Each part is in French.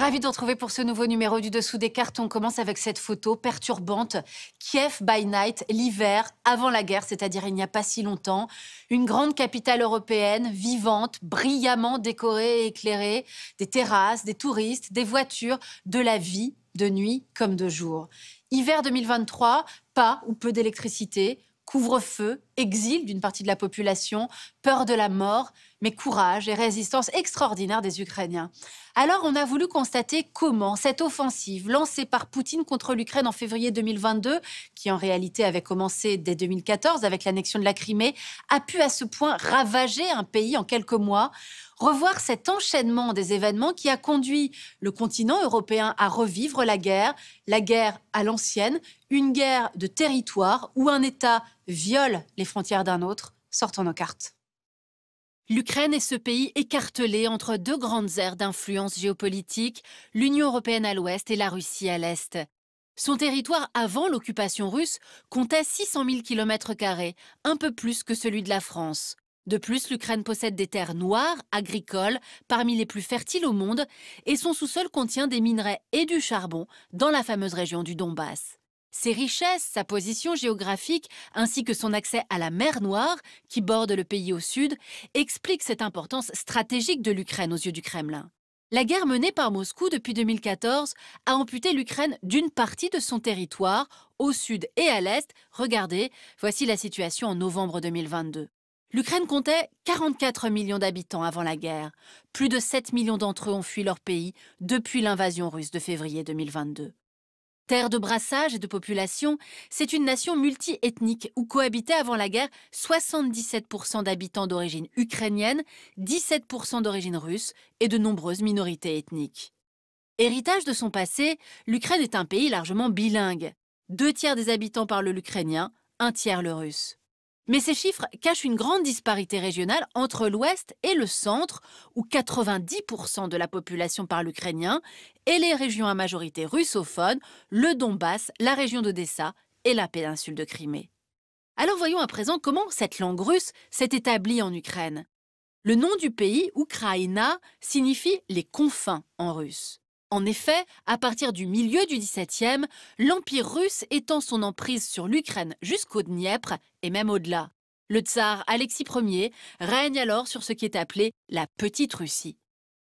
Ravi de vous retrouver pour ce nouveau numéro du Dessous des cartes. On commence avec cette photo perturbante. Kiev by night, l'hiver, avant la guerre, c'est-à-dire il n'y a pas si longtemps. Une grande capitale européenne, vivante, brillamment décorée et éclairée. Des terrasses, des touristes, des voitures, de la vie, de nuit comme de jour. Hiver 2023, pas ou peu d'électricité. Couvre-feu, exil d'une partie de la population, peur de la mort, mais courage et résistance extraordinaire des Ukrainiens. Alors on a voulu constater comment cette offensive lancée par Poutine contre l'Ukraine en février 2022, qui en réalité avait commencé dès 2014 avec l'annexion de la Crimée, a pu à ce point ravager un pays en quelques mois. Revoir cet enchaînement des événements qui a conduit le continent européen à revivre la guerre à l'ancienne, une guerre de territoire où un État viole les frontières d'un autre. Sortons nos cartes. L'Ukraine est ce pays écartelé entre deux grandes aires d'influence géopolitique, l'Union européenne à l'ouest et la Russie à l'est. Son territoire avant l'occupation russe comptait 600 000 km², un peu plus que celui de la France. De plus, l'Ukraine possède des terres noires, agricoles, parmi les plus fertiles au monde, et son sous-sol contient des minerais et du charbon dans la fameuse région du Donbass. Ses richesses, sa position géographique, ainsi que son accès à la mer Noire, qui borde le pays au sud, expliquent cette importance stratégique de l'Ukraine aux yeux du Kremlin. La guerre menée par Moscou depuis 2014 a amputé l'Ukraine d'une partie de son territoire, au sud et à l'est. Regardez, voici la situation en novembre 2022. L'Ukraine comptait 44 millions d'habitants avant la guerre. Plus de 7 millions d'entre eux ont fui leur pays depuis l'invasion russe de février 2022. Terre de brassage et de population, c'est une nation multi-ethnique où cohabitaient avant la guerre 77% d'habitants d'origine ukrainienne, 17% d'origine russe et de nombreuses minorités ethniques. Héritage de son passé, l'Ukraine est un pays largement bilingue. 2 tiers des habitants parlent l'ukrainien, 1 tiers le russe. Mais ces chiffres cachent une grande disparité régionale entre l'Ouest et le Centre, où 90% de la population parle ukrainien, et les régions à majorité russophone, le Donbass, la région d'Odessa et la péninsule de Crimée. Alors voyons à présent comment cette langue russe s'est établie en Ukraine. Le nom du pays, Ukraïna, signifie les confins en russe. En effet, à partir du milieu du XVIIe, l'Empire russe étend son emprise sur l'Ukraine jusqu'au Dniepr et même au-delà. Le tsar Alexis Ier règne alors sur ce qui est appelé la Petite Russie.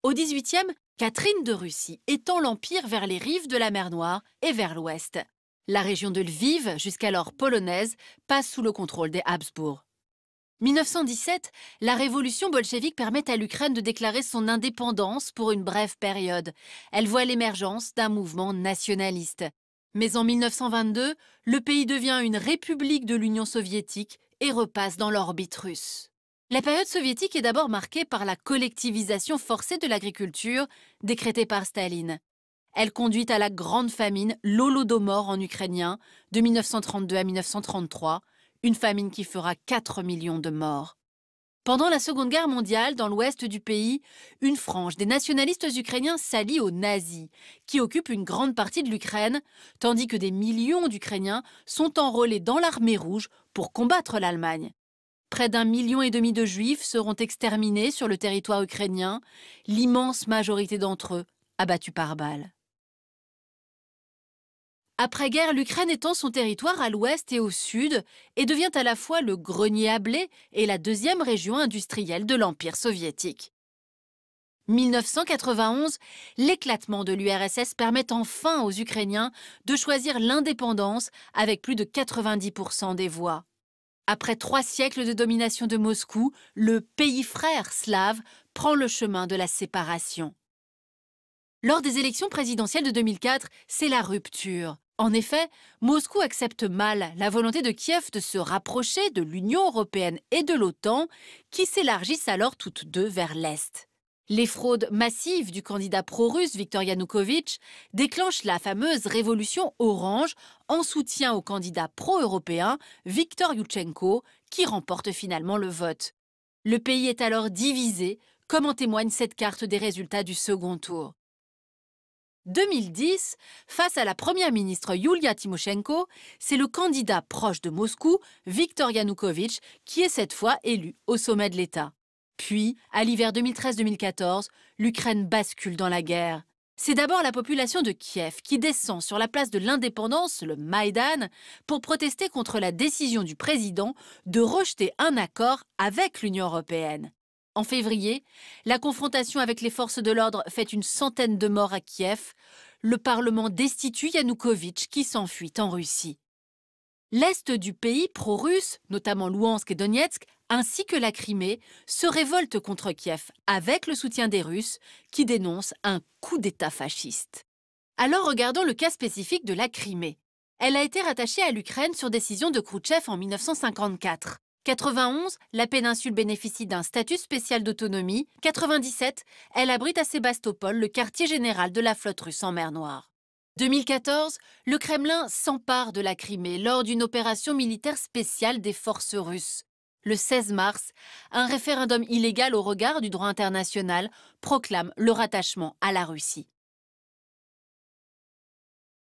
Au XVIIIe, Catherine de Russie étend l'Empire vers les rives de la mer Noire et vers l'ouest. La région de Lviv, jusqu'alors polonaise, passe sous le contrôle des Habsbourg. 1917, la révolution bolchevique permet à l'Ukraine de déclarer son indépendance pour une brève période. Elle voit l'émergence d'un mouvement nationaliste. Mais en 1922, le pays devient une république de l'Union soviétique et repasse dans l'orbite russe. La période soviétique est d'abord marquée par la collectivisation forcée de l'agriculture, décrétée par Staline. Elle conduit à la grande famine, l'Holodomor en ukrainien, de 1932 à 1933, une famine qui fera 4 millions de morts. Pendant la Seconde Guerre mondiale, dans l'ouest du pays, une frange des nationalistes ukrainiens s'allie aux nazis, qui occupent une grande partie de l'Ukraine, tandis que des millions d'Ukrainiens sont enrôlés dans l'armée rouge pour combattre l'Allemagne. Près d'1,5 million de Juifs seront exterminés sur le territoire ukrainien, l'immense majorité d'entre eux abattus par balles. Après-guerre, l'Ukraine étend son territoire à l'ouest et au sud et devient à la fois le grenier à blé et la deuxième région industrielle de l'Empire soviétique. 1991, l'éclatement de l'URSS permet enfin aux Ukrainiens de choisir l'indépendance avec plus de 90% des voix. Après 3 siècles de domination de Moscou, le pays frère slave prend le chemin de la séparation. Lors des élections présidentielles de 2004, c'est la rupture. En effet, Moscou accepte mal la volonté de Kiev de se rapprocher de l'Union européenne et de l'OTAN, qui s'élargissent alors toutes deux vers l'Est. Les fraudes massives du candidat pro-russe Viktor Yanukovych déclenchent la fameuse révolution orange en soutien au candidat pro-européen Viktor Youtchenko, qui remporte finalement le vote. Le pays est alors divisé, comme en témoigne cette carte des résultats du second tour. 2010, face à la première ministre Yulia Tymoshenko, c'est le candidat proche de Moscou, Viktor Yanukovych, qui est cette fois élu au sommet de l'État. Puis, à l'hiver 2013-2014, l'Ukraine bascule dans la guerre. C'est d'abord la population de Kiev qui descend sur la place de l'indépendance, le Maïdan, pour protester contre la décision du président de rejeter un accord avec l'Union européenne. En février, la confrontation avec les forces de l'ordre fait une centaine de morts à Kiev. Le Parlement destitue Yanukovych qui s'enfuit en Russie. L'Est du pays, pro-russe, notamment Louhansk et Donetsk, ainsi que la Crimée, se révoltent contre Kiev avec le soutien des Russes qui dénoncent un coup d'État fasciste. Alors regardons le cas spécifique de la Crimée. Elle a été rattachée à l'Ukraine sur décision de Khrouchtchev en 1954. 91, la péninsule bénéficie d'un statut spécial d'autonomie. 97, elle abrite à Sébastopol le quartier général de la flotte russe en mer Noire. 2014, le Kremlin s'empare de la Crimée lors d'une opération militaire spéciale des forces russes. Le 16 mars, un référendum illégal au regard du droit international proclame le rattachement à la Russie.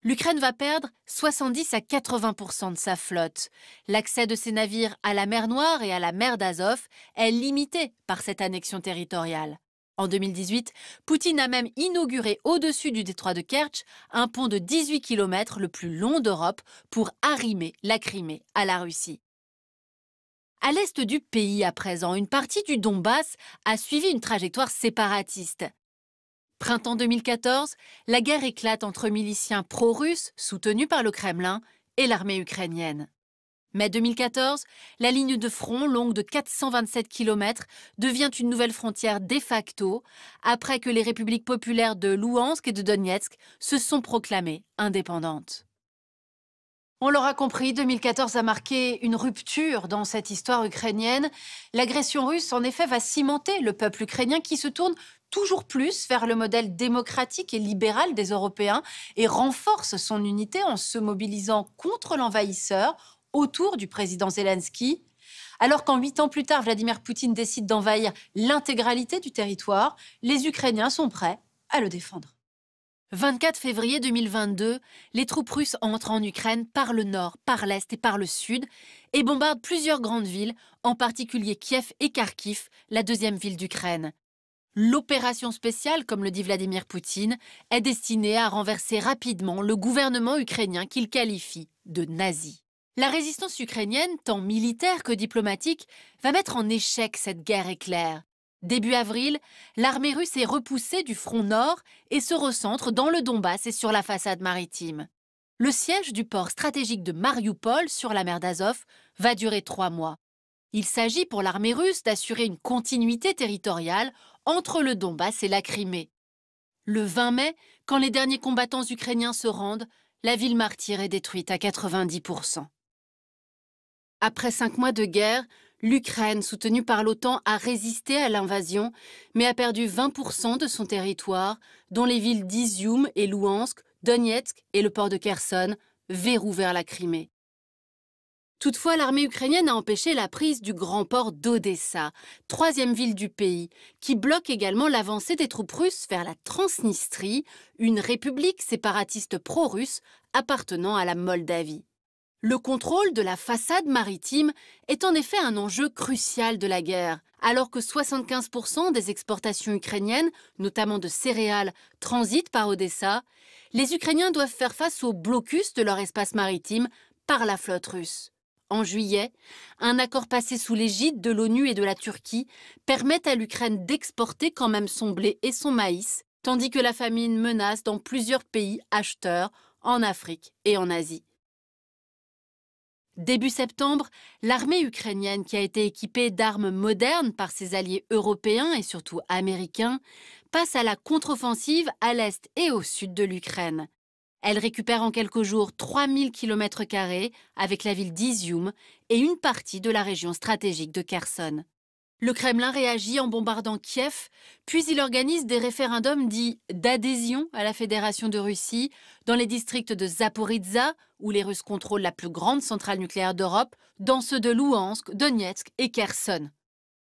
L'Ukraine va perdre 70 à 80% de sa flotte. L'accès de ses navires à la mer Noire et à la mer d'Azov est limité par cette annexion territoriale. En 2018, Poutine a même inauguré au-dessus du détroit de Kertch un pont de 18 km le plus long d'Europe pour arrimer la Crimée à la Russie. À l'est du pays à présent, une partie du Donbass a suivi une trajectoire séparatiste. Printemps 2014, la guerre éclate entre miliciens pro-russes soutenus par le Kremlin et l'armée ukrainienne. Mai 2014, la ligne de front longue de 427 km devient une nouvelle frontière de facto après que les républiques populaires de Louhansk et de Donetsk se sont proclamées indépendantes. On l'aura compris, 2014 a marqué une rupture dans cette histoire ukrainienne. L'agression russe, en effet, va cimenter le peuple ukrainien qui se tourne toujours plus vers le modèle démocratique et libéral des Européens et renforce son unité en se mobilisant contre l'envahisseur autour du président Zelensky. Alors qu'en 8 ans plus tard, Vladimir Poutine décide d'envahir l'intégralité du territoire, les Ukrainiens sont prêts à le défendre. 24 février 2022, les troupes russes entrent en Ukraine par le nord, par l'est et par le sud et bombardent plusieurs grandes villes, en particulier Kiev et Kharkiv, la deuxième ville d'Ukraine. L'opération spéciale, comme le dit Vladimir Poutine, est destinée à renverser rapidement le gouvernement ukrainien qu'il qualifie de nazi. La résistance ukrainienne, tant militaire que diplomatique, va mettre en échec cette guerre éclair. Début avril, l'armée russe est repoussée du front nord et se recentre dans le Donbass et sur la façade maritime. Le siège du port stratégique de Marioupol sur la mer d'Azov va durer 3 mois. Il s'agit pour l'armée russe d'assurer une continuité territoriale entre le Donbass et la Crimée. Le 20 mai, quand les derniers combattants ukrainiens se rendent, la ville martyre est détruite à 90%. Après 5 mois de guerre, l'Ukraine, soutenue par l'OTAN, a résisté à l'invasion, mais a perdu 20% de son territoire, dont les villes d'Izium et Louhansk, Donetsk et le port de Kherson, verrou vers la Crimée. Toutefois, l'armée ukrainienne a empêché la prise du grand port d'Odessa, 3e ville du pays, qui bloque également l'avancée des troupes russes vers la Transnistrie, une république séparatiste pro-russe appartenant à la Moldavie. Le contrôle de la façade maritime est en effet un enjeu crucial de la guerre. Alors que 75% des exportations ukrainiennes, notamment de céréales, transitent par Odessa, les Ukrainiens doivent faire face au blocus de leur espace maritime par la flotte russe. En juillet, un accord passé sous l'égide de l'ONU et de la Turquie permet à l'Ukraine d'exporter quand même son blé et son maïs, tandis que la famine menace dans plusieurs pays acheteurs en Afrique et en Asie. Début septembre, l'armée ukrainienne, qui a été équipée d'armes modernes par ses alliés européens et surtout américains, passe à la contre-offensive à l'est et au sud de l'Ukraine. Elle récupère en quelques jours 3000 km² avec la ville d'Izium et une partie de la région stratégique de Kherson. Le Kremlin réagit en bombardant Kiev, puis il organise des référendums dits d'adhésion à la Fédération de Russie dans les districts de Zaporizhzhia, où les Russes contrôlent la plus grande centrale nucléaire d'Europe, dans ceux de Louhansk, Donetsk et Kherson.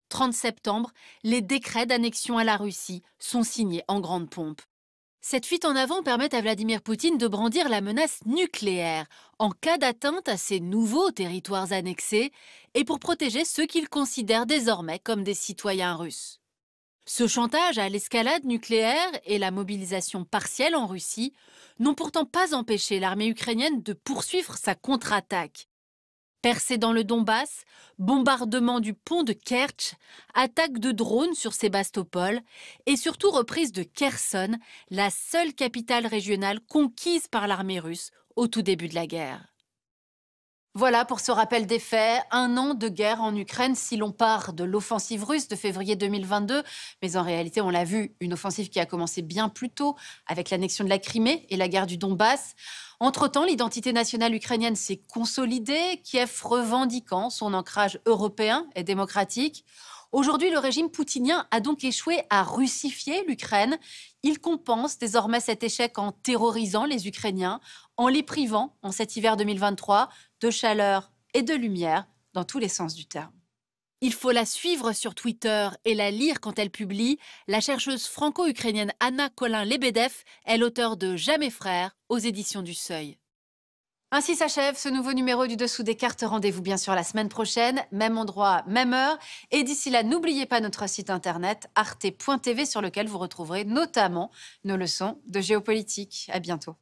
30 septembre, les décrets d'annexion à la Russie sont signés en grande pompe. Cette fuite en avant permet à Vladimir Poutine de brandir la menace nucléaire en cas d'atteinte à ces nouveaux territoires annexés et pour protéger ceux qu'il considère désormais comme des citoyens russes. Ce chantage à l'escalade nucléaire et la mobilisation partielle en Russie n'ont pourtant pas empêché l'armée ukrainienne de poursuivre sa contre-attaque. Percée dans le Donbass, bombardement du pont de Kerch, attaque de drones sur Sébastopol et surtout reprise de Kherson, la seule capitale régionale conquise par l'armée russe au tout début de la guerre. Voilà pour ce rappel des faits, 1 an de guerre en Ukraine si l'on part de l'offensive russe de février 2022. Mais en réalité, on l'a vu, une offensive qui a commencé bien plus tôt avec l'annexion de la Crimée et la guerre du Donbass. Entre-temps, l'identité nationale ukrainienne s'est consolidée, Kiev revendiquant son ancrage européen et démocratique. Aujourd'hui, le régime poutinien a donc échoué à russifier l'Ukraine. Il compense désormais cet échec en terrorisant les Ukrainiens, en les privant, en cet hiver 2023, de chaleur et de lumière dans tous les sens du terme. Il faut la suivre sur Twitter et la lire quand elle publie. La chercheuse franco-ukrainienne Anna Colin-Lebedev est l'auteure de Jamais frères aux éditions du Seuil. Ainsi s'achève ce nouveau numéro du Dessous des cartes. Rendez-vous bien sûr la semaine prochaine, même endroit, même heure. Et d'ici là, n'oubliez pas notre site internet arte.tv sur lequel vous retrouverez notamment nos leçons de géopolitique. À bientôt.